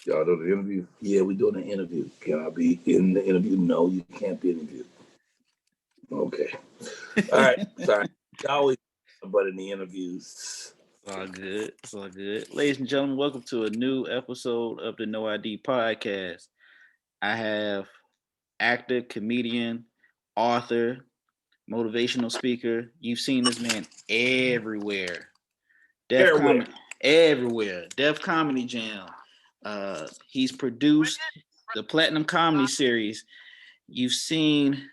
Y'all doing the interview? Yeah, we doing an interview. Can I be in the interview? No, you can't be interviewed. Okay. All right. Sorry. I always but in the interviews. It's all good. It's all good. Ladies and gentlemen, welcome to a new episode of the No ID podcast. I have actor, comedian, author, motivational speaker. You've seen this man everywhere. Def Everywhere. Comedy, everywhere. Def Comedy Jam. He's produced the Platinum Comedy Series. You've seen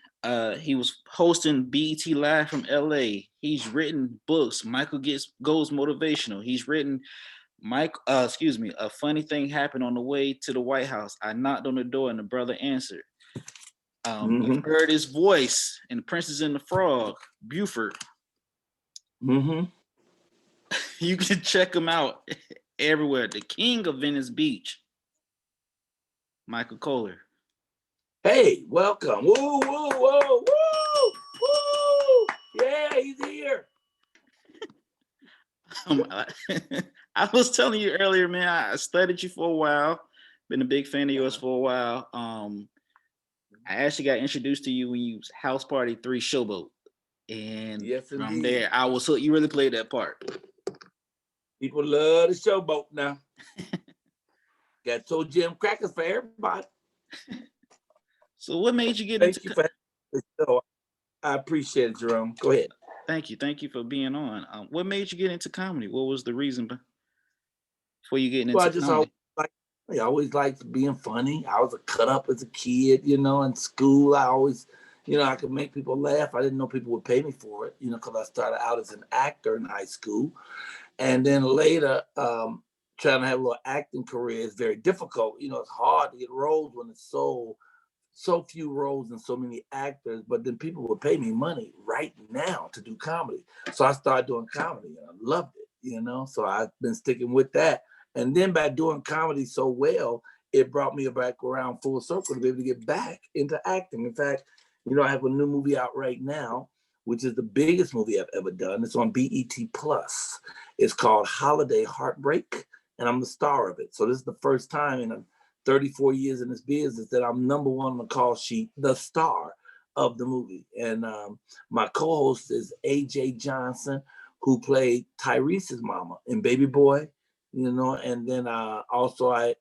he was hosting BET Live from LA. He's written books. Michael goes motivational. He's written a funny thing happened on the way to the White House. I knocked on the door and the brother answered. You heard his voice in The Princess and the Frog, Buford. You can check him out everywhere. The king of Venice Beach, Michael Colyar. Hey, welcome. Woo, woo, woo, woo, woo. Yeah, he's here. I was telling you earlier, man, I studied you for a while. Been a big fan of yours for a while. I actually got introduced to you when you was House Party 3 Showboat. And yes, from there, I was hooked. You really played that part. People love the Showboat now. Got told Jim crackers for everybody. So what made you get Thank into you for the show. I appreciate it, Jerome. Go ahead. Thank you for being on. What made you get into comedy? What was the reason for you getting into comedy? I always liked being funny. I was a cut up as a kid, in school. I always, I could make people laugh. I didn't know people would pay me for it, because I started out as an actor in high school. And then later, trying to have a little acting career is very difficult. It's hard to get roles when it's so few roles and so many actors, but then people would pay me money right now to do comedy. So I started doing comedy and I loved it, so I've been sticking with that. And then by doing comedy so well, it brought me back around full circle to be able to get back into acting. In fact, I have a new movie out right now, which is the biggest movie I've ever done. It's on BET Plus. It's called Holiday Heartbreak, and I'm the star of it. So this is the first time in 34 years in this business that I'm number one on the call sheet, the star of the movie. And my co-host is AJ Johnson, who played Tyrese's mama in Baby Boy, and then also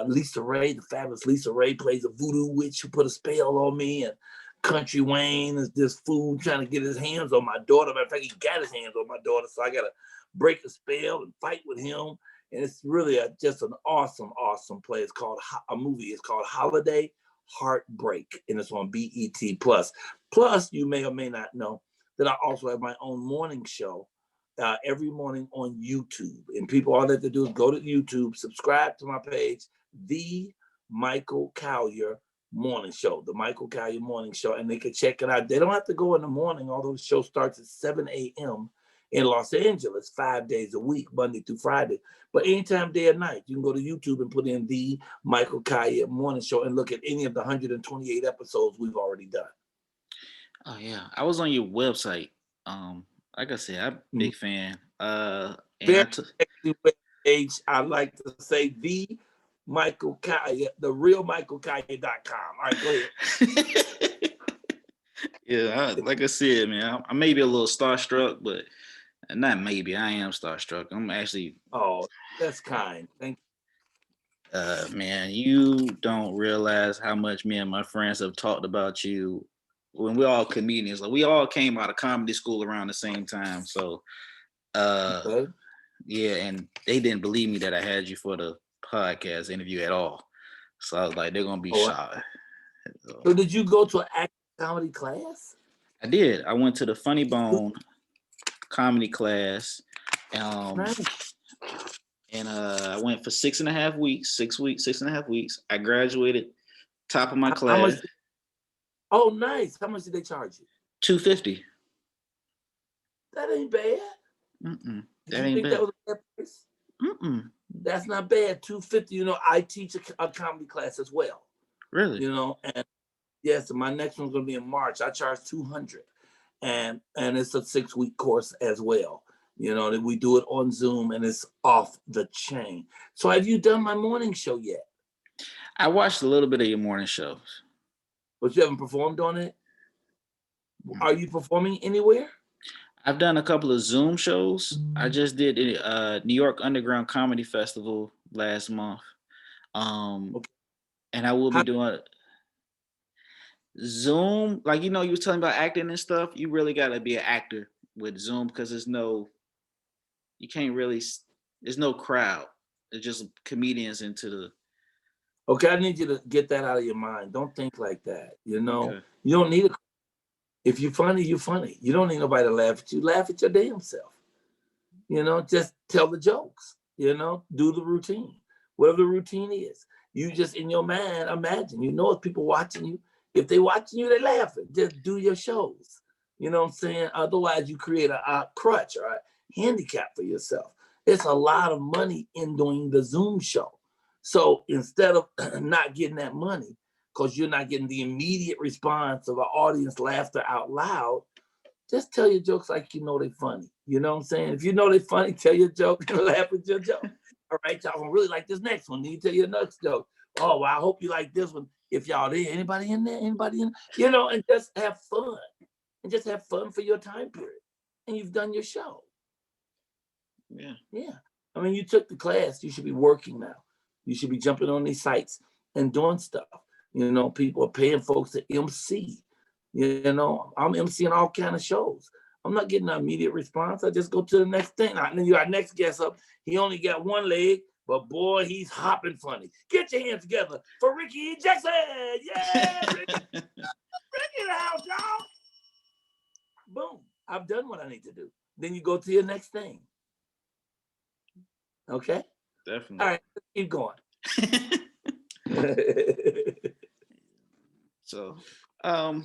Lisa Ray, the fabulous Lisa Ray, plays a voodoo witch who put a spell on me, and Country Wayne is this fool trying to get his hands on my daughter. Matter of fact, he got his hands on my daughter, so I got to break the spell and fight with him. And it's really just an awesome, awesome play. It's called Holiday Heartbreak, and it's on BET Plus. Plus, you may or may not know that I also have my own morning show every morning on YouTube. And people, all they have to do is go to YouTube, subscribe to my page, The Michael Colyar Morning Show, The Michael Colyar Morning Show, and they can check it out. They don't have to go in the morning, although the show starts at 7 a.m. in Los Angeles, 5 days a week, Monday through Friday. But anytime, day or night, you can go to YouTube and put in The Michael Colyar Morning Show and look at any of the 128 episodes we've already done. Oh, yeah. I was on your website. Like I said, I'm a big fan. Very page. I like to say The Michael Colyar, the real MichaelColyar.com. All right, go ahead. Yeah, like I said, man, I may be a little starstruck, but not maybe. I am starstruck. I'm actually. Oh, that's kind. Thank you. Man, you don't realize how much me and my friends have talked about you when we're all comedians. Like, we all came out of comedy school around the same time. So, okay. Yeah, and they didn't believe me that I had you for the podcast interview at all. So I was like, they're gonna be shocked. So did you go to an acting comedy class? I did. I went to the Funny Bone comedy class. Nice. And I went for 6.5 weeks. 6.5 weeks. I graduated top of my class. Oh, nice. How much did they charge you? $250. That ain't bad. That ain't bad. That was a bad price? That's not bad. $250. I teach a comedy class as well. Really? And yes, my next one's gonna be in March. I charge $200, and it's a 6-week course as well. You know, that we do it on Zoom and it's off the chain. So have you done my morning show yet? I watched a little bit of your morning shows. But you haven't performed on it? Are you performing anywhere? I've done a couple of Zoom shows. I just did a New York Underground Comedy Festival last month. Okay. And I will be How, doing Zoom. Like, you were telling about acting and stuff. You really got to be an actor with Zoom because you can't really, there's no crowd. It's just comedians into the. okay, I need you to get that out of your mind. Don't think like that. You know, Okay. you don't need a. If you're funny, you're funny. You don't need nobody to laugh at you. Laugh at your damn self. You know, just tell the jokes. You know, do the routine, whatever the routine is. You just in your mind imagine. You know, if people watching you, if they watching you, they laughing. Just do your shows. You know what I'm saying? Otherwise, you create a crutch or a handicap for yourself. It's a lot of money in doing the Zoom show. So instead of not getting that money, because you're not getting the immediate response of an audience laughter out loud, just tell your jokes like you know they're funny. You know what I'm saying? If you know they're funny, tell your joke and laugh at your joke. All right, y'all gonna really like this next one. Then you tell your next joke. Oh, well, I hope you like this one. If y'all there, anybody in there? Anybody in? You know, and just have fun. And just have fun for your time period. And you've done your show. Yeah. Yeah. I mean, you took the class. You should be working now. You should be jumping on these sites and doing stuff. You know, people are paying folks to MC. You know, I'm MCing all kind of shows. I'm not getting an immediate response. I just go to the next thing. And then our next guest up, he only got one leg, but boy, he's hopping funny. Get your hands together for Ricky Jackson. Yeah, Ricky in the house, y'all. Boom. I've done what I need to do. Then you go to your next thing. Okay? Definitely. All right, let's keep going. So, how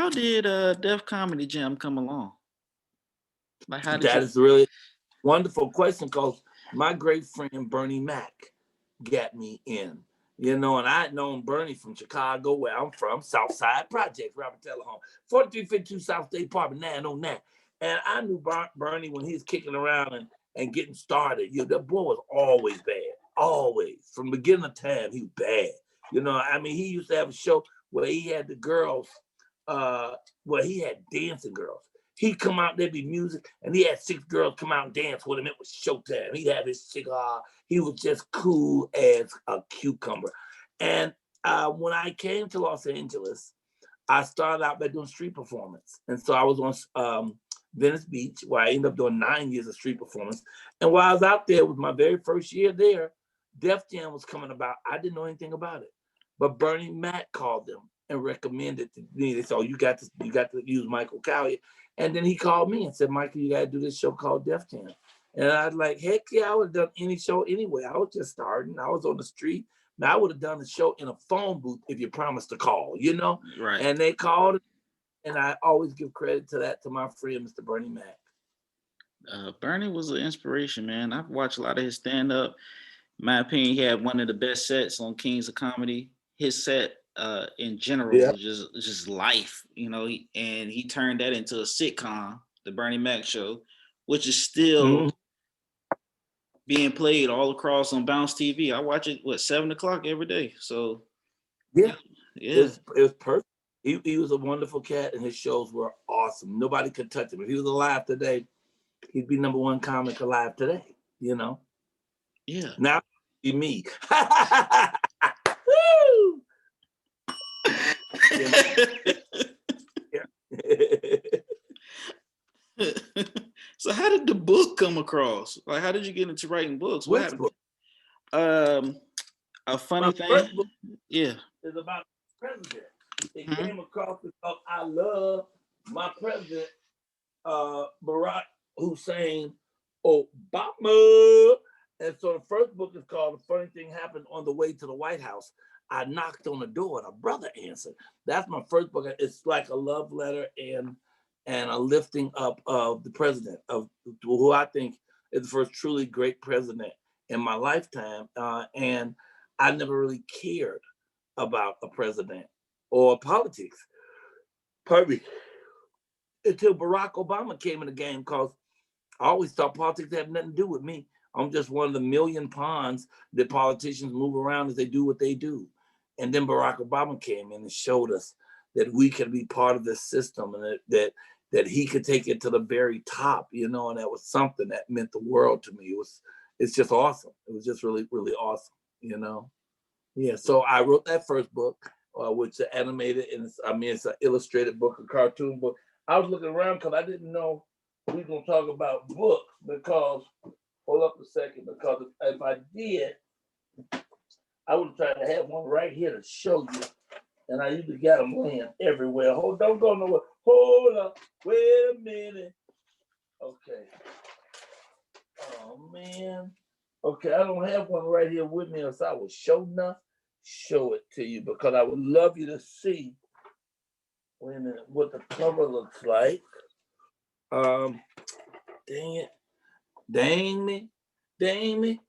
did Def Comedy Jam come along? Like, how did That you? is really wonderful question because my great friend Bernie Mac got me in. You know, and I had known Bernie from Chicago, where I'm from, Southside Projects, Robert Taylor Home, 4352 South State Park, 909. And I knew Bernie when he was kicking around and getting started. You know, that boy was always bad, always. From the beginning of time, he was bad. You know, I mean, he used to have a show where he had the girls, where he had dancing girls. He'd come out, there'd be music, and he had 6 girls come out and dance with him. It was showtime. He'd have his cigar. He was just cool as a cucumber. And when I came to Los Angeles, I started out by doing street performance. And so I was on Venice Beach, where I ended up doing 9 years of street performance. And while I was out there, with my very first year there, Def Jam was coming about. I didn't know anything about it. But Bernie Mac called them and recommended to me. They said, oh, you got to use Michael Colyar. And then he called me and said, Michael, you got to do this show called Def Jam. And I was like, heck yeah, I would have done any show anyway. I was just starting. I was on the street. Now I would have done the show in a phone booth if you promised to call, you know? Right. And they called, and I always give credit to my friend, Mr. Bernie Mac. Bernie was an inspiration, man. I've watched a lot of his stand-up. In my opinion, he had one of the best sets on Kings of Comedy. His set in general was just life, you know, and he turned that into a sitcom, the Bernie Mac Show, which is still being played all across on Bounce TV. I watch it 7 o'clock every day. So yeah. Yeah. It was perfect. He was a wonderful cat, and his shows were awesome. Nobody could touch him. If he was alive today, he'd be number one comic alive today, you know? Yeah. Now, be me. Woo! So how did the book come across? Like, how did you get into writing books? What happened? Book? A funny My thing. first book is about the president. It came across because I love my president, Barack Hussein Obama. And so the first book is called The Funny Thing Happened on the Way to the White House. I knocked on the door and a brother answered. That's my first book. It's like a love letter and a lifting up of the president, of who I think is the first truly great president in my lifetime. And I never really cared about a president or politics. Pardon me. Until Barack Obama came in the game, because I always thought politics had nothing to do with me. I'm just one of the million pawns that politicians move around as they do what they do. And then Barack Obama came in and showed us that we can be part of this system, and that he could take it to the very top, and that was something that meant the world to me. It's just awesome. It was just really, really awesome. Yeah. So I wrote that first book, which is animated, and it's an illustrated book, a cartoon book. I was looking around because I didn't know we were gonna talk about books, because hold up a second, because if I did, I would try to have one right here to show you. And I usually got them laying everywhere. Don't go nowhere. Hold up. Wait a minute. Okay. Oh man. Okay, I don't have one right here with me, else I would show it to you, because I would love you to see. Wait a minute, what the cover looks like. Dang it. Dang me. Dang me.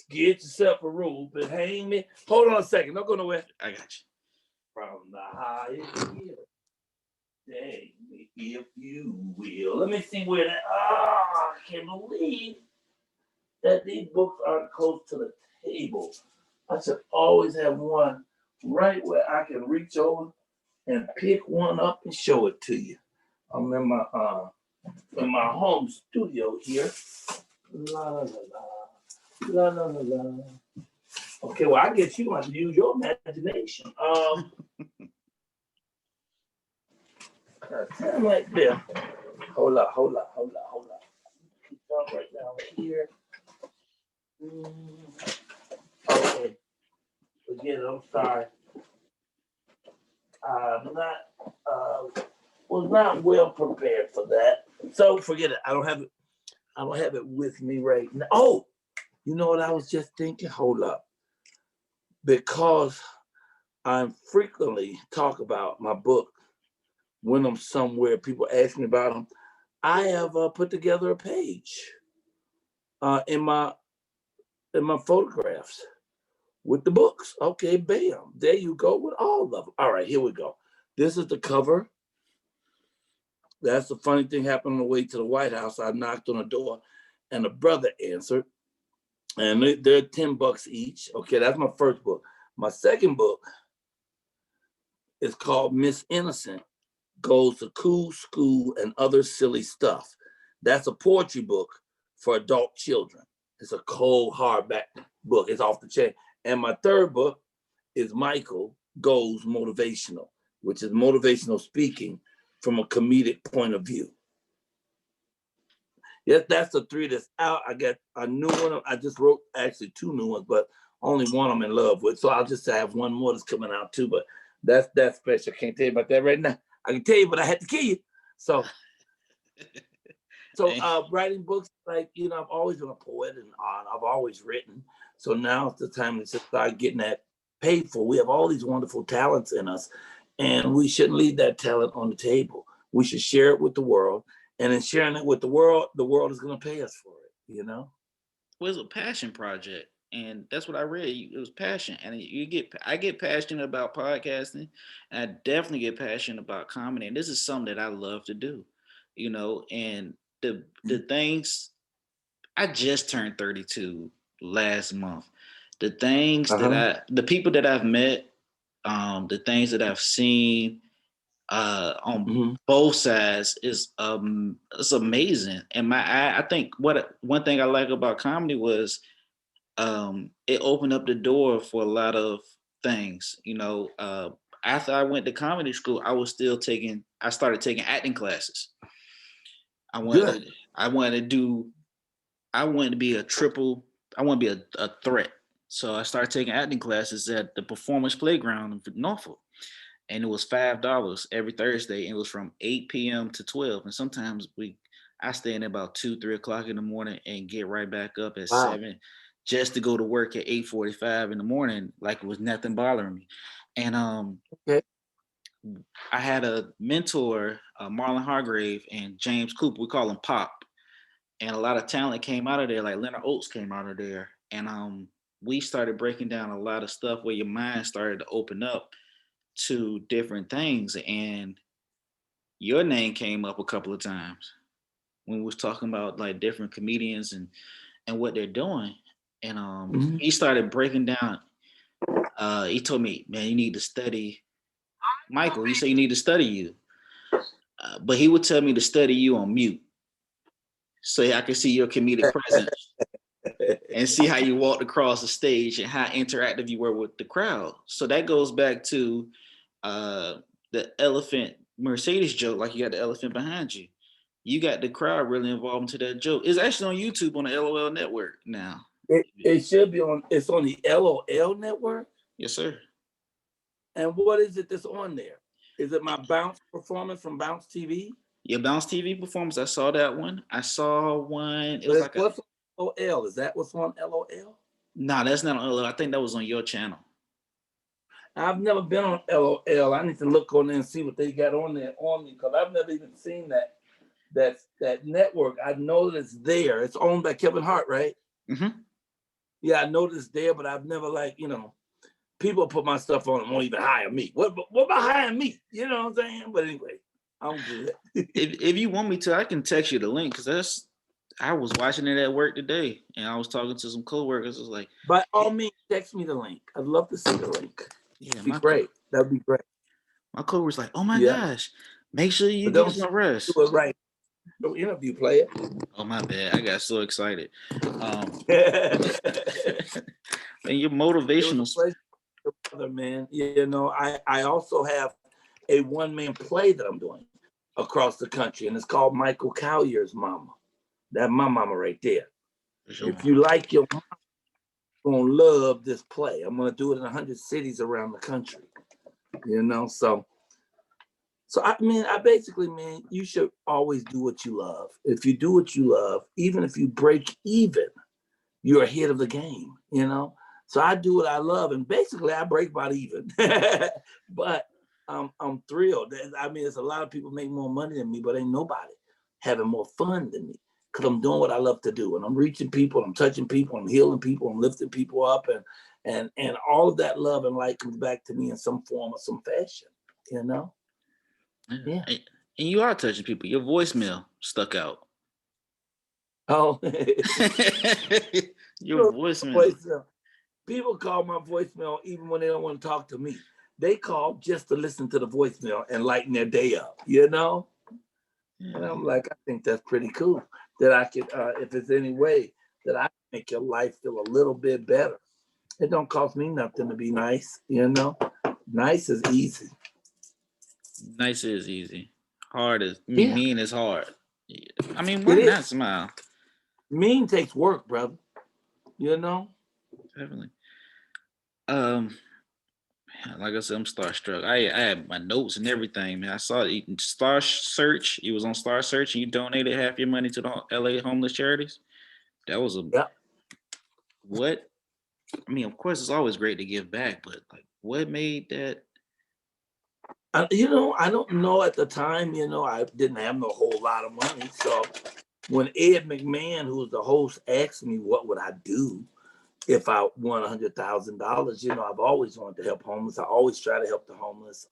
Get yourself a rule, but hang me. Hold on a second. Don't go nowhere. I got you. From the highest hill. Dang me, if you will. Let me see where that. I can't believe that these books aren't close to the table. I should always have one right where I can reach over and pick one up and show it to you. I'm in my home studio here. La la la la la la la. Okay, well, I guess you want to use your imagination. Time right there. Hold up. Keep on right down here. Okay. Forget it. I'm sorry. I'm was not well prepared for that. So forget it. I don't have it with me right now. Oh, you know what I was just thinking? Hold up. Because I frequently talk about my book when I'm somewhere, people ask me about them. I have put together a page in my photographs with the books. Okay, bam, there you go with all of them. All right, here we go. This is the cover. That's the funny thing happened on the way to the White House. I knocked on the door, and a brother answered, and they're $10 each. Okay, that's my first book. My second book is called Miss Innocent Goes to Cool School and Other Silly Stuff. That's a poetry book for adult children. It's a cold hardback book. It's off the chain. And my third book is Michael Goes Motivational, which is motivational speaking from a comedic point of view. Yes, that's the three that's out. I got a new one. I just wrote actually two new ones, but only one I'm in love with. So I'll just have one more that's coming out too. But that's special. I can't tell you about that right now. I can tell you, but I had to kill you. So writing books, like, I've always been a poet, and I've always written. So now it's the time to start getting that paid for. We have all these wonderful talents in us, and we shouldn't leave that talent on the table. We should share it with the world, and in sharing it with the world is going to pay us for it. Well, it's a passion project, and that's what I read. It was passion, and I get passionate about podcasting, and I definitely get passionate about comedy. And this is something that I love to do, And the things I just turned 32 last month. The things the people that I've met, the things that I've seen on both sides is it's amazing. And I think one thing I like about comedy was it opened up the door for a lot of things. After I went to comedy school, I started taking acting classes. I wanted to, I wanted to do I wanted to be I want to be a threat. So I started taking acting classes at the Performance Playground in Norfolk. And it was $5 every Thursday. And it was from 8 p.m. to 12. And sometimes I stay in about 2, 3 o'clock in the morning and get right back up at 7 just to go to work at 8:45 in the morning, like it was nothing bothering me. And I had a mentor, Marlon Hargrave and James Cooper. We call him Pop. And a lot of talent came out of there, like Leonard Oates came out of there. And we started breaking down a lot of stuff where your mind started to open up to different things. And your name came up a couple of times. when we was talking about like different comedians and what they're doing. And Mhm. he started breaking down. He told me, man, you need to study Michael. He said you need to study you. But he would tell me to study you on mute so I could see your comedic presence and see how you walked across the stage and how interactive you were with the crowd. So that goes back to the elephant Mercedes joke, like you got the elephant behind you. You got the crowd really involved into that joke. It's actually on YouTube on the LOL network now. It should be on. It's on the LOL network. Yes, sir. And what is it that's on there? Is it my Bounce performance from Bounce TV? Your Bounce TV performance, I saw that one. I saw one. It was But it's like a what's on LOL? Is that what's on LOL? no, that's not on LOL. I think that was on your channel. I've never been on LOL. I need to look on there and see what they got on there on me because I've never even seen that network. I know that it's there. It's owned by Kevin Hart, right? Mm-hmm. Yeah, I know that it's there, but I've never people put my stuff on and won't even hire me. What about hiring me? You know what I'm saying? But anyway, I'm good. If you want me to, I can text you the link because I was watching it at work today and I was talking to some coworkers. I was like, By all means, text me the link. I'd love to see the link. yeah, It'd be great. That'd be great. my coworker's like, oh my Yeah. gosh, make sure you But get don't some rest. do it right. Don't interview player. Oh my bad, I got so excited. It And your was motivational. a pleasure, brother, man. I also have a one-man play that I'm doing across the country, and it's called Michael Colyar's Mama. That's my mama right there. If you like your mama, you're gonna love this play. I'm gonna do it in 100 cities around the country. So I basically, man, you should always do what you love. If you do what you love, even if you break even, you're ahead of the game. So I do what I love, and basically I break about even. But I'm thrilled. I mean, there's a lot of people make more money than me, but ain't nobody having more fun than me because I'm doing what I love to do, and I'm reaching people, I'm touching people, I'm healing people, I'm lifting people up, and all of that love and light comes back to me in some form or some fashion. You know. Yeah. And you are touching people. Your voicemail stuck out. Oh. Your voicemail. People call my voicemail even when they don't want to talk to me. They call just to listen to the voicemail and lighten their day up, And I'm like, I think that's pretty cool that I could, if there's any way that I can make your life feel a little bit better. It don't cost me nothing to be nice, Nice is easy. Nice is easy. Hard is Yeah. mean is hard. I mean, why not smile? Mean takes work, brother. Definitely. Like I said, I'm starstruck. I had my notes and everything, man. I saw it. Star Search. You was on Star Search and you donated half your money to the LA homeless charities. That was what? I mean, of course, it's always great to give back, but like, what made that? I don't know at the time. I didn't have no whole lot of money, so when Ed McMahon, who was the host, asked me what would I do if I won $100,000, I've always wanted to help homeless. I always try to help the homeless.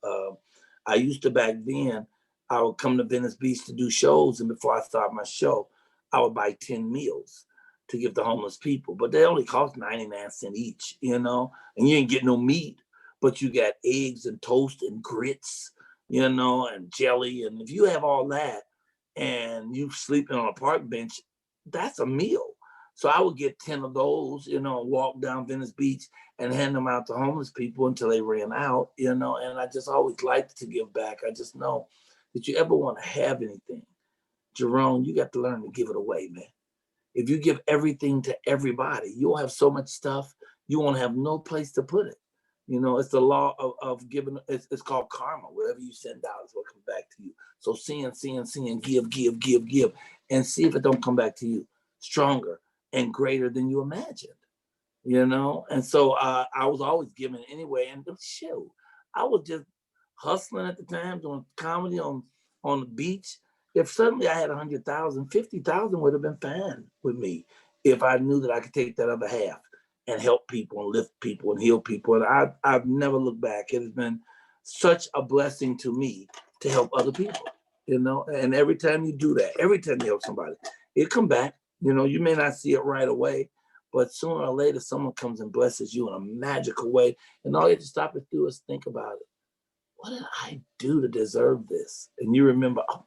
I used to back then. I would come to Venice Beach to do shows, and before I start my show, I would buy 10 meals to give to homeless people, but they only cost 99 cents each, and you ain't get no meat, but you got eggs and toast and grits, and jelly, and if you have all that and you sleeping on a park bench, that's a meal. So I would get 10 of those, and walk down Venice Beach and hand them out to homeless people until they ran out, and I just always liked to give back. I just know that you ever want to have anything, Jerome, you got to learn to give it away, man. If you give everything to everybody, you'll have so much stuff, you won't have no place to put it. It's the law of giving. It's called karma. Whatever you send out is what comes back to you. So sin, give, and see if it don't come back to you stronger and greater than you imagined. And so I was always giving anyway. And shoot, I was just hustling at the time, doing comedy on the beach. If suddenly I had 100,000, 50,000 would have been fine with me if I knew that I could take that other half and help people and lift people and heal people. And I've never looked back. It has been such a blessing to me to help other people. you know. And every time you do that, every time you help somebody, it come back. You know, you may not see it right away, but sooner or later, someone comes and blesses you in a magical way. And all you have to stop and do is think about it. What did I do to deserve this? And you remember, oh,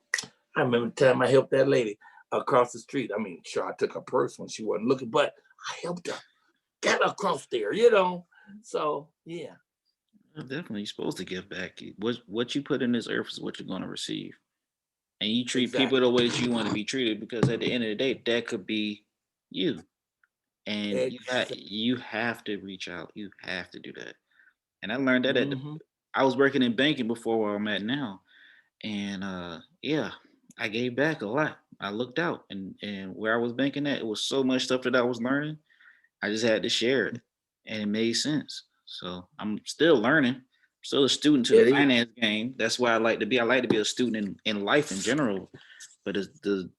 I remember the time I helped that lady across the street. I mean, sure, I took her purse when she wasn't looking, but I helped her, got her across there, you know. So, yeah. Definitely, you're supposed to give back. What you put in this earth is what you're going to receive, and you treat people Exactly. the way that you want to be treated. Because at the end of the day, that could be you, and Exactly. you have to reach out. You have to do that. And I learned that Mm-hmm. I was working in banking before where I'm at now, and yeah, I gave back a lot. I looked out, and where I was banking at, it was so much stuff that I was learning. I just had to share it, and it made sense. So I'm still learning. Still a student to the It is. finance game. That's why I like to be. I like to be a student in life in general. But it's the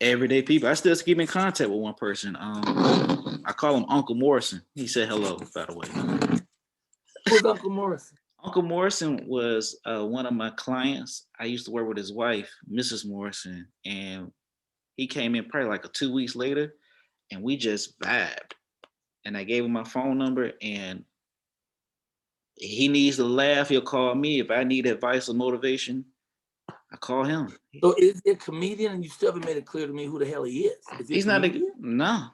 everyday people. I still keep in contact with one person. I call him Uncle Morrison. He said hello, by the way. Who's Uncle Morrison? Uncle Morrison was one of my clients. I used to work with his wife, Mrs. Morrison, and he came in probably like 2 weeks later, and we just vibed. And I gave him my phone number, and he needs to laugh. He'll call me if I need advice or motivation. I call him. So is he a comedian? And you still haven't made it clear to me who the hell he is. Is he a He's not a comedian? no.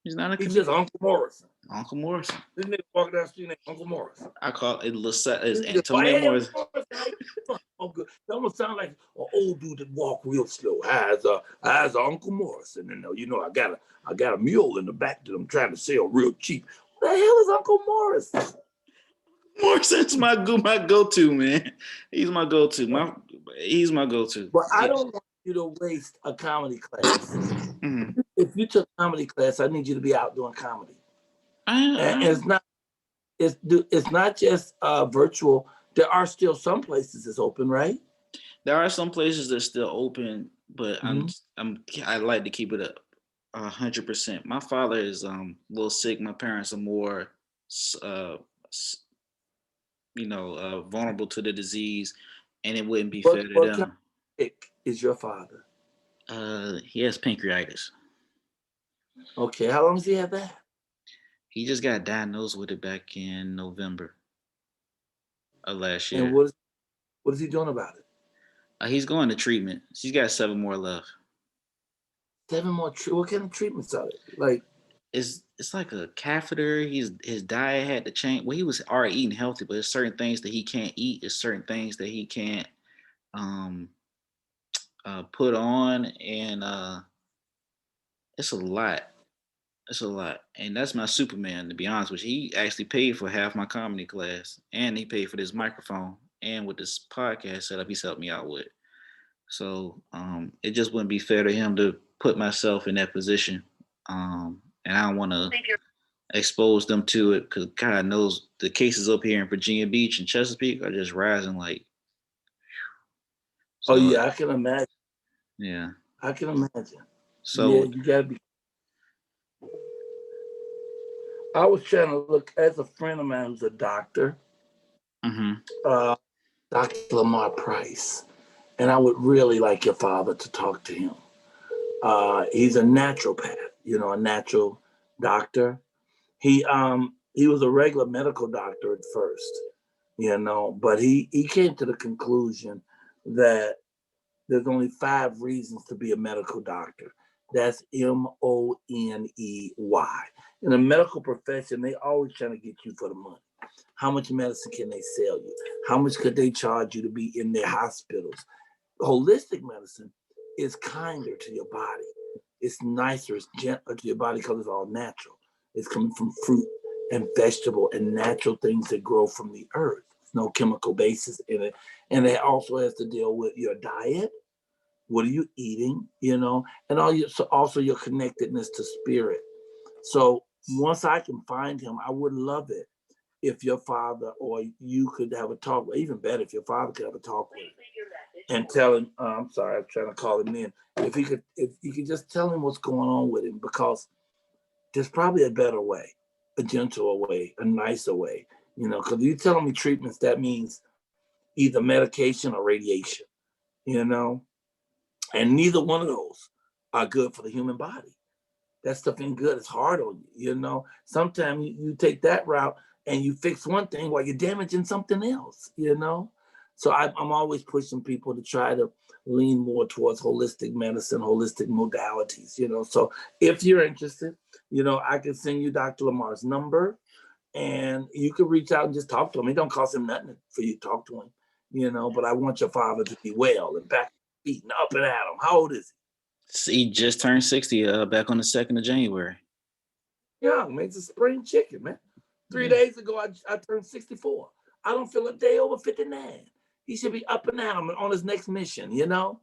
He's not a He's just comedian. Uncle Morrison. Uncle Morrison. This nigga walking down the street named Uncle Morrison. I call it Is This nigga, Antonio hey, Morrison. Uncle Morrison, how you doing? Oh, good. That almost sound like an old dude that walk real slow. As Uncle Morrison, and you know, I got a mule in the back that I'm trying to sell real cheap. Who the hell is Uncle Morrison? Morrison's my go-to, man. He's my go-to. He's my go-to. But I Yeah. don't want you to waste a comedy class. Mhm. If you took comedy class, I need you to be out doing comedy. And I, it's not just virtual. There are still some places that's open, right? there are some places that are still open, but Mm-hmm. I like to keep it 100%. My father is a little sick. My parents are more uh, vulnerable to the disease, and it wouldn't be fair to What kind them. of sick is your father? He has pancreatitis. Okay, how long has he had that? He just got diagnosed with it back in November of last And year. what is he doing about it? He's going to treatment. He's got 7 more left. 7 more. What kind of treatments are it? Like, It's like a catheter. His diet had to change. Well, he was already eating healthy, but there's certain things that he can't eat. There's certain things that he can't um, put on, and it's a lot. It's a lot, and that's my Superman. To be honest with you, he actually paid for half my comedy class, and he paid for this microphone, and with this podcast setup, he's helped me out with. So it just wouldn't be fair to him to put myself in that position, and I don't want to expose them to it because God knows the cases up here in Virginia Beach and Chesapeake are just rising. Like, oh so yeah, I can imagine. yeah. I can imagine. Yeah, So you gotta be. I was trying to look as a friend of mine who's a doctor, mhm. uh, Dr. Lamar Price, and I would really like your father to talk to him. He's a naturopath, a natural doctor. He was a regular medical doctor at first, but he came to the conclusion that there's only 5 reasons to be a medical doctor. That's Money. In the medical profession, they always trying to get you for the money. How much medicine can they sell you? How much could they charge you to be in their hospitals? Holistic medicine is kinder to your body. It's nicer, it's gentler to your body because it's all natural. It's coming from fruit and vegetable and natural things that grow from the earth. There's no chemical basis in it. And it also has to deal with your diet. What are you eating? And also your connectedness to spirit. So once I can find him, I would love it if your father or you could have a talk, or even better, if your father could have a talk with him and tell him, I'm sorry, I'm trying to call him in. If you could just tell him what's going on with him, because there's probably a better way, a gentler way, a nicer way, because you telling me treatments, that means either medication or radiation. you know, and neither one of those are good for the human body. That stuff ain't good. It's hard on you, you know. Sometimes you take that route and you fix one thing while you're damaging something else, you know. So I'm always pushing people to try to lean more towards holistic medicine, holistic modalities, you know. So if you're interested, you know, I can send you Dr. Lamar's number and you can reach out and just talk to him. It don't cost him nothing for you to talk to him, you know. But I want your father to be well and back eating up and at him. How old is He just turned 60 back on the 2nd of January. he? Young, man. It's a spring chicken, man. 3 days ago, I turned 64. I don't feel a day over 59. He should be up and at him on his next mission, you know?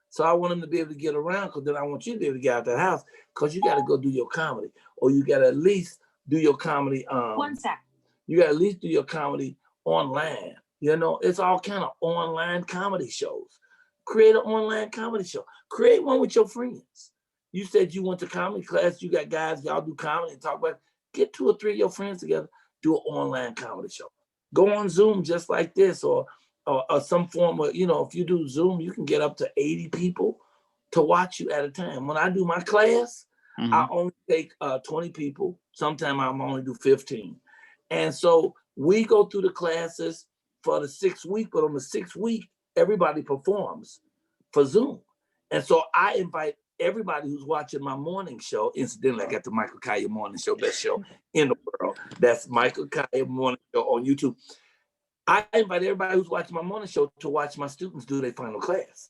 So I want him to be able to get around because then I want you to be able to get out that house because you got to go do your comedy or you got to at least do your comedy. One sec. You got to at least do your comedy online. You know, it's all kind of online comedy shows. Create an online comedy show. Create one with your friends. You said you went to comedy class. You got guys, y'all do comedy and talk about it. Get 2 or 3 of your friends together, do an online comedy show. Go on Zoom just like this or some form of, you know, if you do Zoom, you can get up to 80 people to watch you at a time. When I do my class, I only take 20 people. Sometimes I'm only do 15. And so we go through the classes for the 6 week, but on the 6th week, everybody performs for Zoom. And so I invite everybody who's watching my morning show. Incidentally, I got the Michael Colyar Morning Show, best show in the world. That's Michael Colyar Morning Show on YouTube. I invite everybody who's watching my morning show to watch my students do their final class.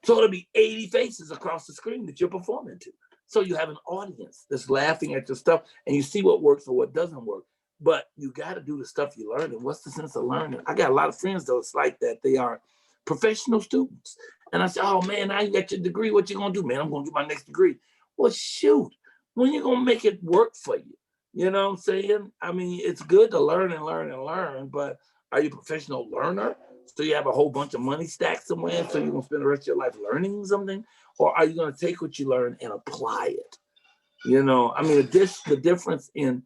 So it'll be 80 faces across the screen that you're performing to. So you have an audience that's laughing at your stuff and you see what works or what doesn't work. But you got to do the stuff you learn. And what's the sense of learning? I got a lot of friends, though, it's like that. They are professional students. And I say, oh, man, now you got your degree. What you going to do, man? I'm going to do my next degree. Well, shoot, when you going to make it work for you? You know what I'm saying? I mean, it's good to learn and learn and learn, but are you a professional learner? So you have a whole bunch of money stacked somewhere, so you're going to spend the rest of your life learning something? Or are you going to take what you learn and apply it? You know, I mean, the difference in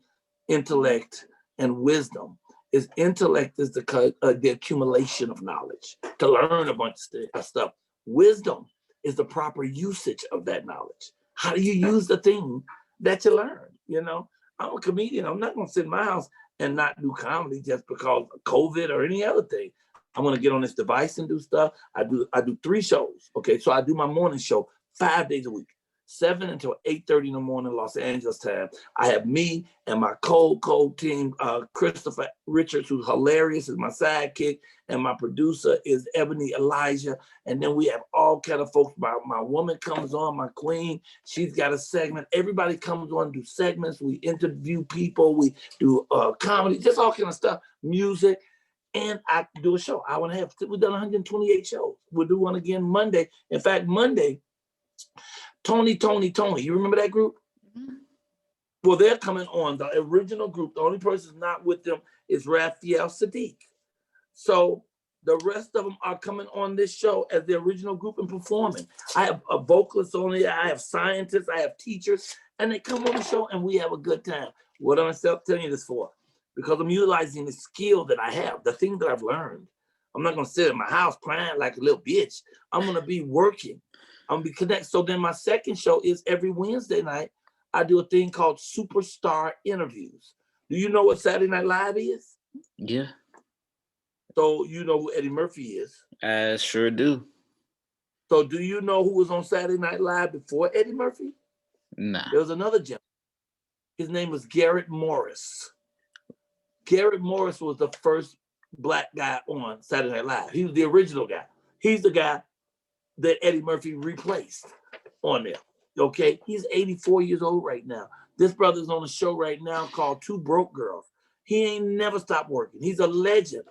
intellect and wisdom is intellect is the accumulation of knowledge to learn a bunch of stuff. Wisdom is the proper usage of that knowledge. How do you use the thing that you learn? You know, I'm a comedian. I'm not going to sit in my house and not do comedy just because of COVID or any other thing. I'm going to get on this device and do stuff. I do 3 shows. Okay, so I do my morning show 5 days a week. 7 until 8:30 in the morning, Los Angeles time. I have me and my cold team, Christopher Richards, who's hilarious, is my sidekick, and my producer is Ebony Elijah. And then we have all kind of folks. My woman comes on, my queen. She's got a segment. Everybody comes on, do segments. We interview people. We do comedy, just all kind of stuff, music. And I do a show, hour and a half. We've done 128 shows. We'll do one again Monday. In fact, Monday, Tony. You remember that group? Mm-hmm. Well, they're coming on, the original group. The only person not with them is Raphael Sadiq. So the rest of them are coming on this show as the original group and performing. I have a vocalist on it. I have scientists. I have teachers. And they come on the show and we have a good time. What am I telling you this for? Because I'm utilizing the skill that I have, the thing that I've learned. I'm not going to sit in my house crying like a little bitch. I'm going to be working. I'm going to be connected. So then my second show is every Wednesday night. I do a thing called Superstar Interviews. Do you know what Saturday Night Live is? Yeah. So you know who Eddie Murphy is? I sure do. So do you know who was on Saturday Night Live before Eddie Murphy? Nah. There was another gentleman. His name was Garrett Morris. Garrett Morris was the first Black guy on Saturday Night Live. He was the original guy. He's the guy that Eddie Murphy replaced on there. Okay, he's 84 years old right now. This brother's on a show right now called Two Broke Girls. He ain't never stopped working. He's a legend.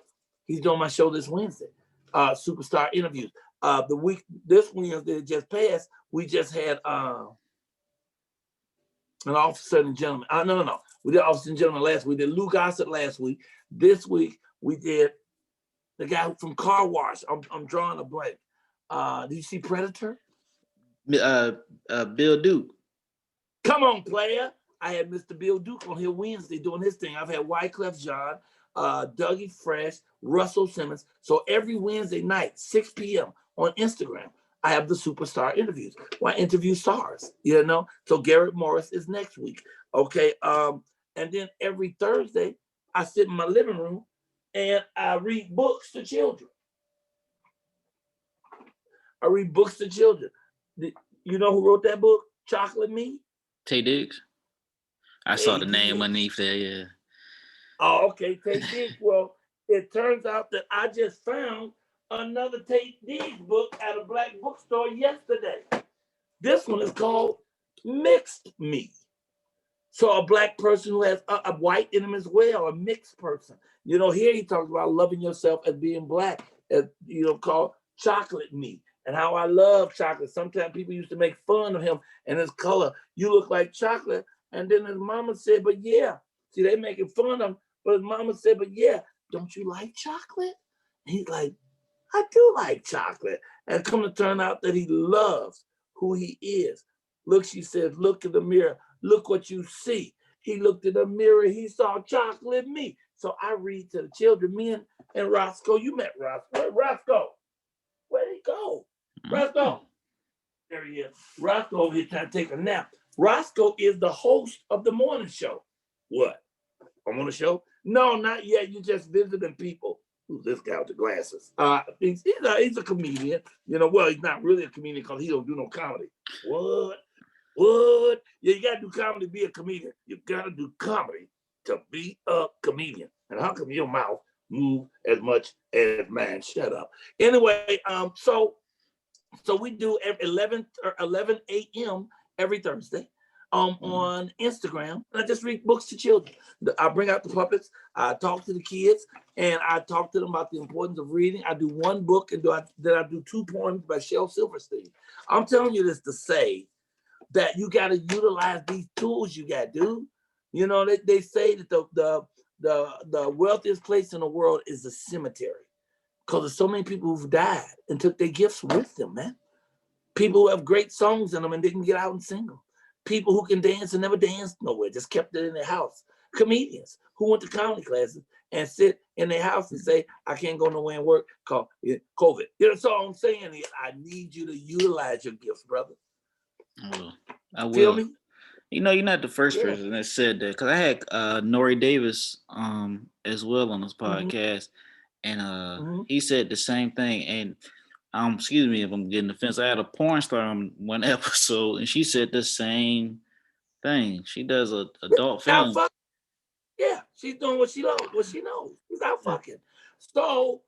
He's doing my show this Wednesday, Superstar Interviews. This Wednesday just passed, we just had an officer and gentleman. No. We did officer and gentleman last week. We did Lou Gossett last week. This week we did the guy from Car Wash. I'm drawing a blank. Did you see Predator? Bill Duke. Come on, player. I had Mr. Bill Duke on here Wednesday doing his thing. I've had Wyclef Jean, Dougie Fresh, Russell Simmons. So every Wednesday night, 6 p.m., on Instagram. I have the superstar interviews. Why interview stars? You know. So Garrett Morris is next week. Okay. And then every Thursday, I sit in my living room and I read books to children. I read books to children. You know who wrote that book? Chocolate Me? Tay Diggs. I saw the name underneath there, yeah. Oh, okay, Tay Diggs. Well, it turns out that I just found another Tay Diggs book at a black bookstore yesterday. This one is called Mixed Me. So a black person who has a white in him as well, a mixed person. You know, here he talks about loving yourself as being black, as called Chocolate Me, and how I love chocolate. Sometimes people used to make fun of him and his color. You look like chocolate. And then his mama said, but yeah, see, they making fun of him. But his mama said, but yeah, don't you like chocolate? And he's like, I do like chocolate. And come to turn out that he loves who he is. Look, she says, look in the mirror. Look what you see. He looked in the mirror. He saw Chocolate Me. So I read to the children. Me and Roscoe. You met Roscoe. Roscoe. Where'd he go? Roscoe. There he is. Roscoe over here trying to take a nap. Roscoe is the host of the morning show. What? I'm on the show? No, not yet. You just visiting people. Who's this guy with the glasses? He's a comedian. Well, he's not really a comedian because he don't do no comedy. What? Yeah, you gotta do comedy to be a comedian. You gotta do comedy to be a comedian. And how come your mouth move as much as mine? Shut up. Anyway, so we do 11 a.m. every Thursday. On Instagram, and I just read books to children. I bring out the puppets, I talk to the kids, and I talk to them about the importance of reading. I do one book, and then I do 2 poems by Shel Silverstein. I'm telling you this to say that you got to utilize these tools you got, dude. They say that the wealthiest place in the world is the cemetery because there's so many people who've died and took their gifts with them, man. People who have great songs in them and didn't get out and sing them. People who can dance and never danced nowhere, just kept it in their house. Comedians who went to comedy classes and sit in their house and say, I can't go nowhere and work because COVID. So I'm saying, I need you to utilize your gifts, brother. I will. Feel me? You're not the first person that said that, because I had Nori Davis as well on this podcast, and he said the same thing. And excuse me if I'm getting offensive. I had a porn star on one episode, and she said the same thing. She does adult films. Yeah, she's doing what she knows. She's out fucking. So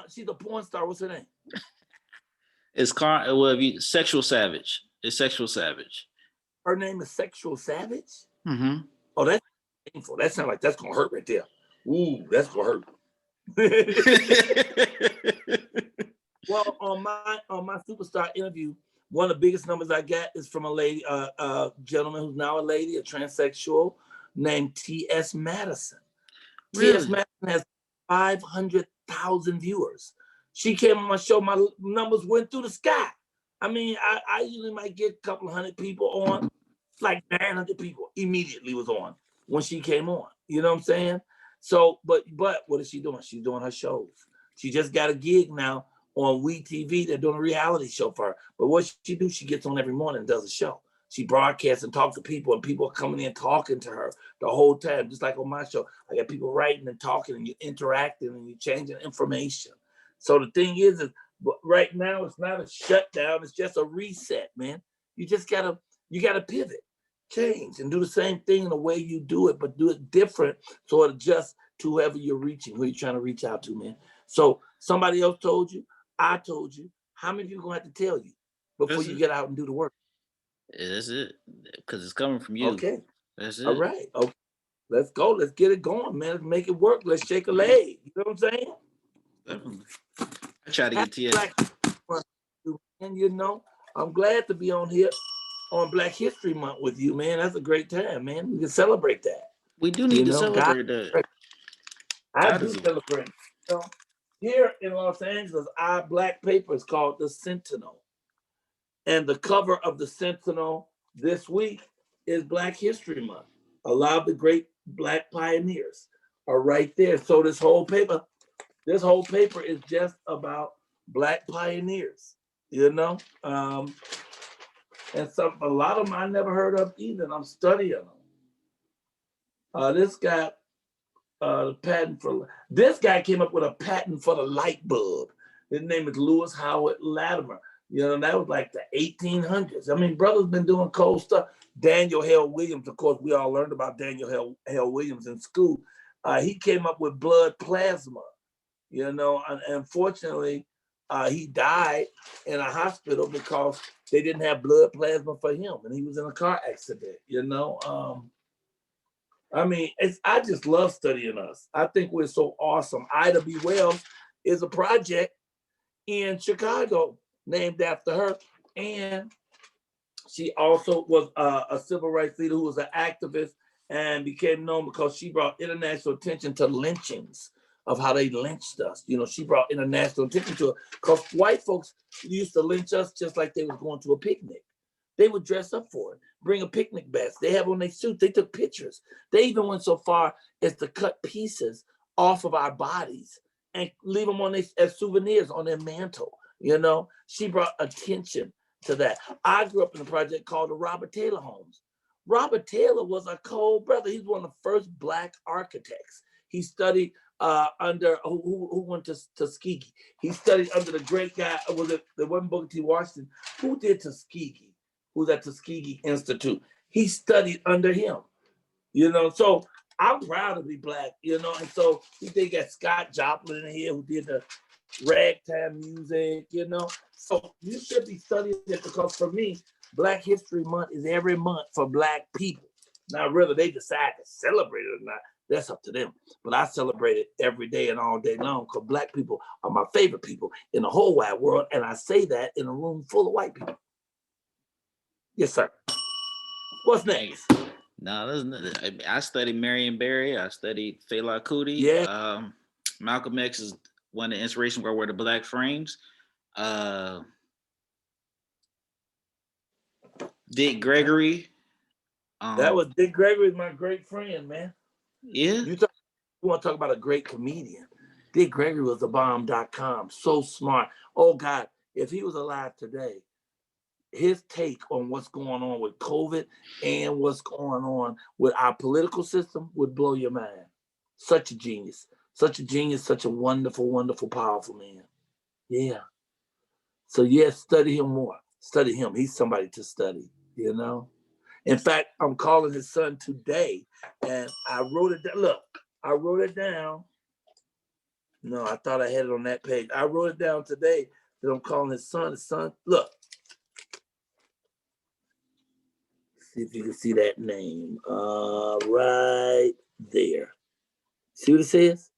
she's a porn star. What's her name? It's Sexual Savage. It's Sexual Savage. Her name is Sexual Savage? Mm-hmm. Oh, that's painful. That sounds like that's gonna hurt right there. Ooh, that's gonna hurt. Well, on my superstar interview, one of the biggest numbers I got is from a lady, a gentleman who's now a lady, a transsexual, named T.S. Madison. Really? T.S. Madison has 500,000 viewers. She came on my show, my numbers went through the sky. I mean, I usually might get a couple of hundred people on. Like 900 people immediately was on when she came on. You know what I'm saying? So, but what is she doing? She's doing her shows. She just got a gig now on WeTV. They're doing a reality show for her. But what she do, she gets on every morning and does a show. She broadcasts and talks to people, and people are coming in talking to her the whole time, just like on my show. I got people writing and talking, and you're interacting, and you're changing information. So the thing is right now it's not a shutdown. It's just a reset, man. You gotta pivot, change, and do the same thing in the way you do it, but do it different so it adjusts to whoever you're reaching, who you're trying to reach out to, man. So somebody else told you, I told you. How many people gonna have to tell you before you get out and do the work? Yeah, that's it, because it's coming from you. Okay. That's it. All right. Okay. Let's go. Let's get it going, man. Let's make it work. Let's shake a leg. You know what I'm saying? Definitely. I try to get TS. And I'm glad to be on here on Black History Month with you, man. That's a great time, man. We can celebrate that. We do need to celebrate that. I do celebrate. Here in Los Angeles, our black paper is called The Sentinel. And the cover of The Sentinel this week is Black History Month. A lot of the great black pioneers are right there. So this whole paper is just about Black pioneers, you know. And a lot of them I never heard of either, and I'm studying them. This guy, the patent for this guy came up with a patent for the light bulb. His name is Lewis Howard Latimer. You know, that was like the 1800s. I mean, brother's been doing cool stuff. Daniel Hale Williams, of course, we all learned about Daniel Hale Williams in school. He came up with blood plasma. You know, and unfortunately, he died in a hospital because they didn't have blood plasma for him, and he was in a car accident. You know, I mean, I just love studying us. I think we're so awesome. Ida B. Wells is a project in Chicago named after her, and she also was a civil rights leader who was an activist and became known because she brought international attention to lynchings, of how they lynched us. You know, she brought international attention to it because white folks used to lynch us just like they was going to a picnic. They would dress up for it, bring a picnic basket. They have on their suits. They took pictures. They even went so far as to cut pieces off of our bodies and leave them on their, as souvenirs on their mantle. You know, she brought attention to that. I grew up in a project called the Robert Taylor Homes. Robert Taylor was a cold brother. He's one of the first Black architects. He studied under who went to Tuskegee. He studied under the great guy. Was it the one Booker T. Washington? Who did Tuskegee? Who's at Tuskegee Institute? He studied under him. You know, so I'm proud to be Black. You know, and so they got Scott Joplin in here who did the ragtime music. You know, so you should be studying it because for me, Black History Month is every month for Black people. Now, whether they decide to celebrate it or not, that's up to them. But I celebrate it every day and all day long because Black people are my favorite people in the whole wide world. And I say that in a room full of white people. Yes, sir. What's next? No, I studied Marion Barry. I studied Fela Kuti. Yeah. Malcolm X is one of the inspiration where were the Black frames. Dick Gregory. That was Dick Gregory, my great friend, man. Yeah. You want to talk about a great comedian. Dick Gregory was a bomb.com. So smart. Oh, God, if he was alive today, his take on what's going on with COVID and what's going on with our political system would blow your mind. Such a genius, such a wonderful, wonderful, powerful man. Yeah. So, yes, study him more. Study him. He's somebody to study, you know? In fact, I'm calling his son today, and I wrote it down. Look, I wrote it down. No, I thought I had it on that page. I wrote it down today that I'm calling his son. His son, look. See if you can see that name. Right there. See what it says?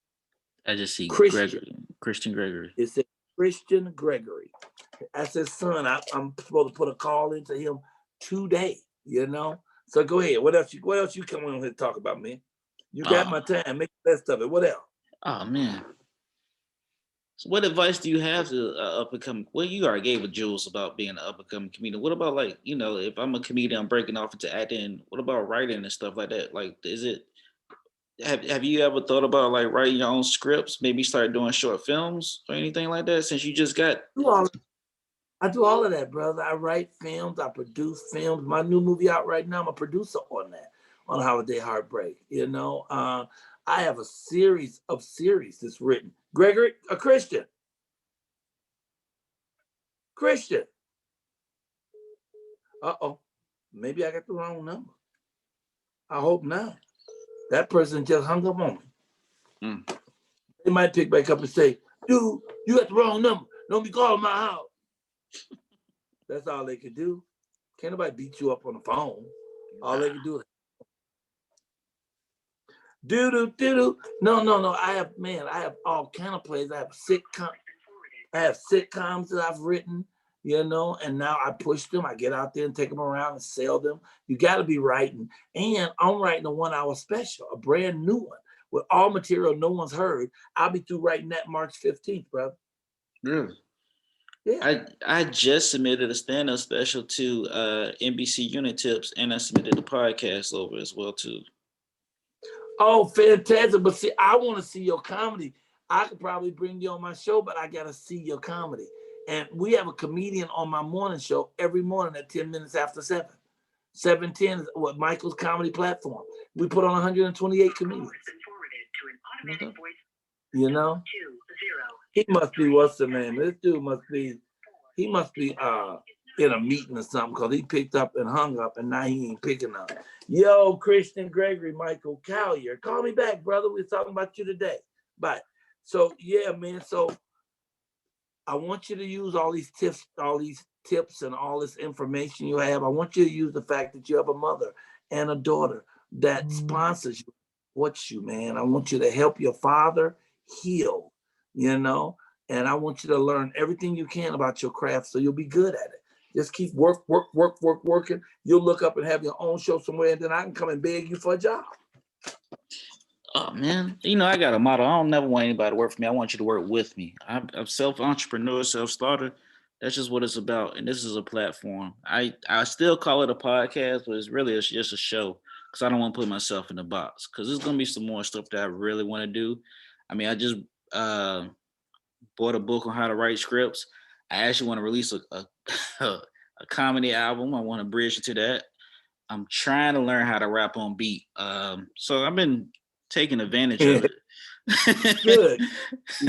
I just see Christian Gregory. It says Christian Gregory. That's his son. I'm supposed to put a call into him today, you know? So go ahead. What else you come on here to talk about, man? You got my time. Make the best of it. What else? Oh, man. So what advice do you have to up and come? Well, you already gave a Jules about being an up and coming comedian. What about, like, you know, if I'm a comedian, I'm breaking off into acting. What about writing and stuff like that? Like, is it? Have you ever thought about like writing your own scripts? Maybe start doing short films or anything like that? Since you just got. I do all of that, brother. I write films. I produce films. My new movie out right now. I'm a producer on that, on Holiday Heartbreak. You know, I have a series that's written. Gregory, a Christian. Uh-oh. Maybe I got the wrong number. I hope not. That person just hung up on me. They might pick back up and say, dude, you got the wrong number. Don't be calling my house. That's all they could do. Can't nobody beat you up on the phone. All they can do is do. No. I have all kind of plays. I have sitcoms that I've written, you know, and now I push them. I get out there and take them around and sell them. You got to be writing. And I'm writing a 1 hour special, a brand new one with all material no one's heard. I'll be through writing that March 15th, brother. Really? Yeah. I just submitted a stand-up special to NBC Unit Tips, and I submitted the podcast over as well too. Oh, fantastic. But see, I want to see your comedy. I could probably bring you on my show, but I gotta see your comedy. And we have a comedian on my morning show every morning at 10 minutes after 7. 7:10 is what Michael's comedy platform. We put on 128 comedians. You know? He must be, what's the name? This dude must be, he must be in a meeting or something, because he picked up and hung up, and now he ain't picking up. Yo, Christian Gregory, Michael Colyar, call me back, brother. We're talking about you today. Bye. So yeah, man. So I want you to use all these tips and all this information you have. I want you to use the fact that you have a mother and a daughter that sponsors you, supports you, man. I want you to help your father heal, you know, and I want you to learn everything you can about your craft so you'll be good at it. Just keep working. You'll look up and have your own show somewhere, and then I can come and beg you for a job. Oh man, you know, I got a motto. I don't never want anybody to work for me. I want you to work with me. I'm self-entrepreneur, self-starter. That's just what it's about. And this is a platform. I still call it a podcast, but it's really just a show, because I don't want to put myself in the box, because there's gonna be some more stuff that I really want to do. I mean, I just bought a book on how to write scripts. I actually want to release a comedy album. I want to bridge into that. I'm trying to learn how to rap on beat. So I've been taking advantage of it. Good.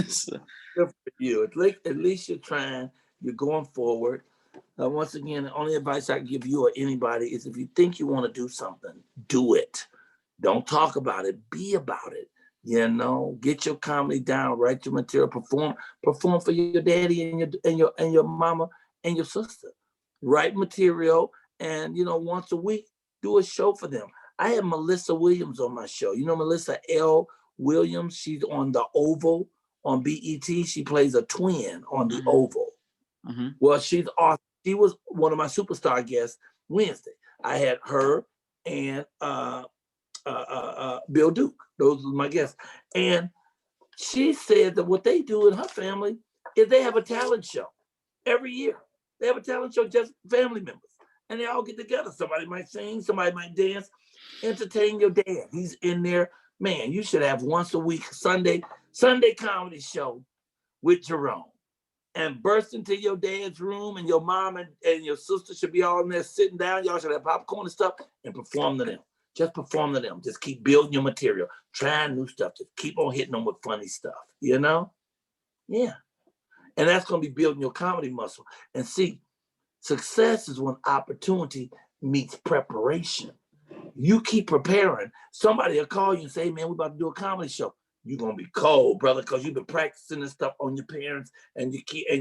So, good for you. At least you're trying. You're going forward. Once again, the only advice I can give you or anybody is, if you think you want to do something, do it. Don't talk about it. Be about it. You know, get your comedy down, write your material, perform for your daddy and your mama and your sister. Write material, and once a week, do a show for them. I had Melissa Williams on my show. You know Melissa L. Williams? She's on the Oval on BET. She plays a twin on the Oval. Mm-hmm. Well, she's awesome. She was one of my superstar guests Wednesday. I had her and Bill Duke. Those were my guests. And she said that what they do in her family is they have a talent show every year. They have a talent show, just family members. And they all get together. Somebody might sing, somebody might dance, entertain your dad. He's in there. Man, you should have once a week Sunday comedy show with Jerome. And burst into your dad's room, and your mom and your sister should be all in there sitting down. Y'all should have popcorn and stuff and perform to them. Just perform to them. Just keep building your material. Trying new stuff. Just keep on hitting them with funny stuff. You know? Yeah. And that's going to be building your comedy muscle. And see, success is when opportunity meets preparation. You keep preparing. Somebody will call you and say, hey, man, we're about to do a comedy show. You're going to be cold, brother, because you've been practicing this stuff on your parents and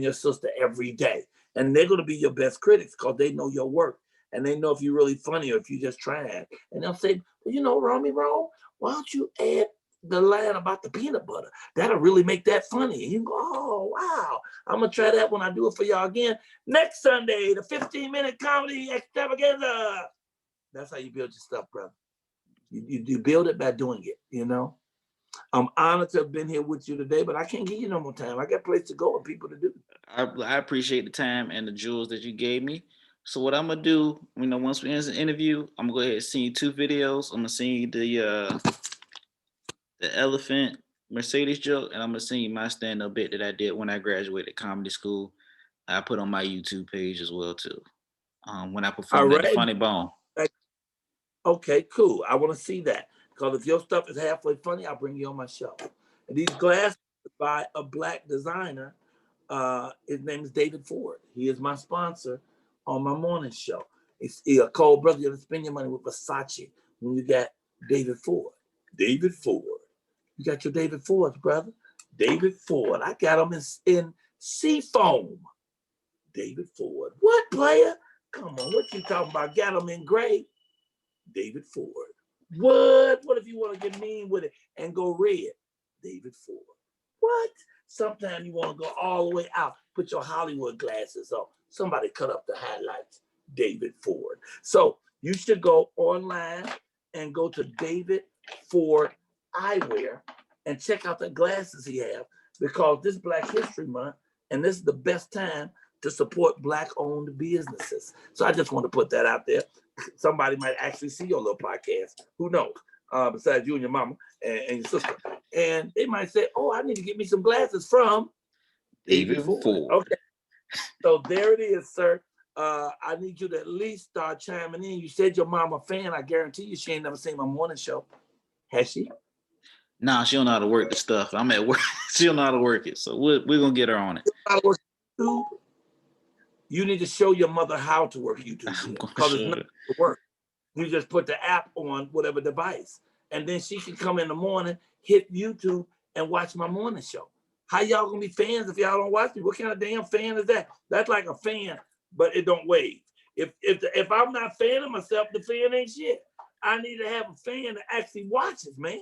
your sister every day. And they're going to be your best critics because they know your work. And they know if you're really funny or if you just trying. And they'll say, well, Romy Rome, why don't you add the line about the peanut butter? That'll really make that funny. And you go, oh, wow. I'm going to try that when I do it for y'all again. Next Sunday, the 15-minute comedy extravaganza. That's how you build your stuff, brother. You build it by doing it, I'm honored to have been here with you today, but I can't give you no more time. I got a place to go and people to do. I appreciate the time and the jewels that you gave me. So what I'm gonna do, once we end the interview, I'm gonna go ahead and send you 2 videos. I'm gonna send you the elephant Mercedes joke, and I'm gonna send you my stand-up bit that I did when I graduated comedy school. I put on my YouTube page as well too. When I performed at the Funny Bone. Okay, cool. I want to see that. Because if your stuff is halfway funny, I'll bring you on my show. And these glasses by a Black designer. His name is David Ford. He is my sponsor on my morning show. It's a cold brother. You have to spend your money with Versace when you got David Ford. David Ford. You got your David Fords, brother. David Ford. I got them in seafoam. David Ford. What, player? Come on, what you talking about? Got them in gray. David Ford. What? What if you want to get mean with it and go red? David Ford. What? Sometimes you want to go all the way out. Put your Hollywood glasses on. Somebody cut up the highlights. David Ford. So you should go online and go to David Ford Eyewear and check out the glasses he has, because this Black History Month, and this is the best time to support Black-owned businesses. So I just want to put that out there. Somebody might actually see your little podcast. Who knows? Besides you and your mama and your sister. And they might say, oh, I need to get me some glasses from David Ford. Okay. So there it is, sir. I need you to at least start chiming in. You said your mom a fan. I guarantee you she ain't never seen my morning show. Has she? Nah, she don't know how to work the stuff. I'm at work. She don't know how to work it. So we're going to get her on it. YouTube? You need to show your mother how to work YouTube. Because it's not to work. You just put the app on whatever device. And then she can come in the morning, hit YouTube, and watch my morning show. How y'all gonna be fans if y'all don't watch me? What kind of damn fan is that? That's like a fan, but it don't wave. If I'm not fanning myself, the fan ain't shit. I need to have a fan that actually watches, man.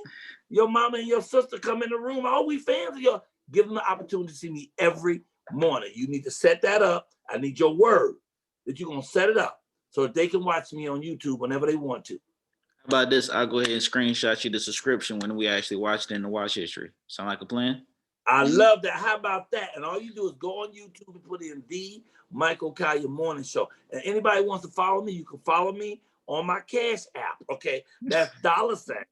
Your mama and your sister come in the room. All we fans of y'all. Give them the opportunity to see me every morning. You need to set that up. I need your word that you're gonna set it up so that they can watch me on YouTube whenever they want to. How about this? I'll go ahead and screenshot you the subscription when we actually watch it in the watch history. Sound like a plan? I love that. How about that? And all you do is go on YouTube and put in the Michael Colyar Morning Show. And anybody wants to follow me, you can follow me on my Cash App. Okay, that's $,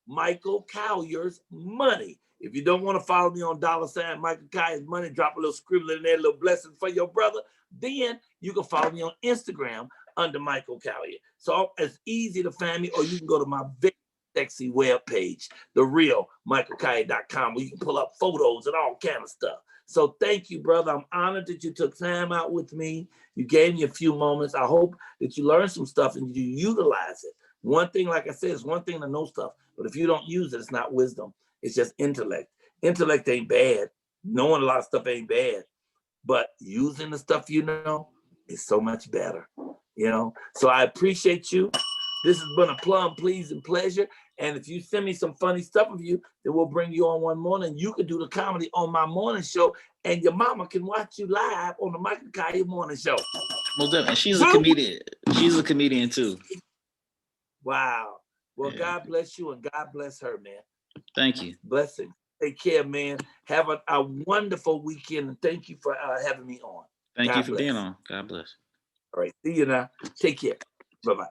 Michael Colyar's Money. If you don't want to follow me on $ Michael Colyar's Money, drop a little scribble in there, a little blessing for your brother. Then you can follow me on Instagram under Michael Colyar. So it's easy to find me, or you can go to my very sexy webpage, the real michaelcolyar.com, where you can pull up photos and all kind of stuff. So thank you, brother. I'm honored that you took time out with me. You gave me a few moments. I hope that you learned some stuff and you utilize it. One thing, like I said, it's one thing to know stuff, but if you don't use it, it's not wisdom. It's just intellect. Intellect ain't bad. Knowing a lot of stuff ain't bad, but using the stuff you know is so much better, you know? So I appreciate you. This has been a plum pleasing pleasure. And if you send me some funny stuff of you, then we'll bring you on one morning. You can do the comedy on my morning show, and your mama can watch you live on the Michael Colyar Morning Show. Most definitely. She's a comedian. She's a comedian too. Wow. Well, yeah. God bless you, and God bless her, man. Thank you. Blessing. Take care, man. Have a wonderful weekend, and thank you for having me on. Thank you for being on. God bless. All right. See you now. Take care. Bye-bye.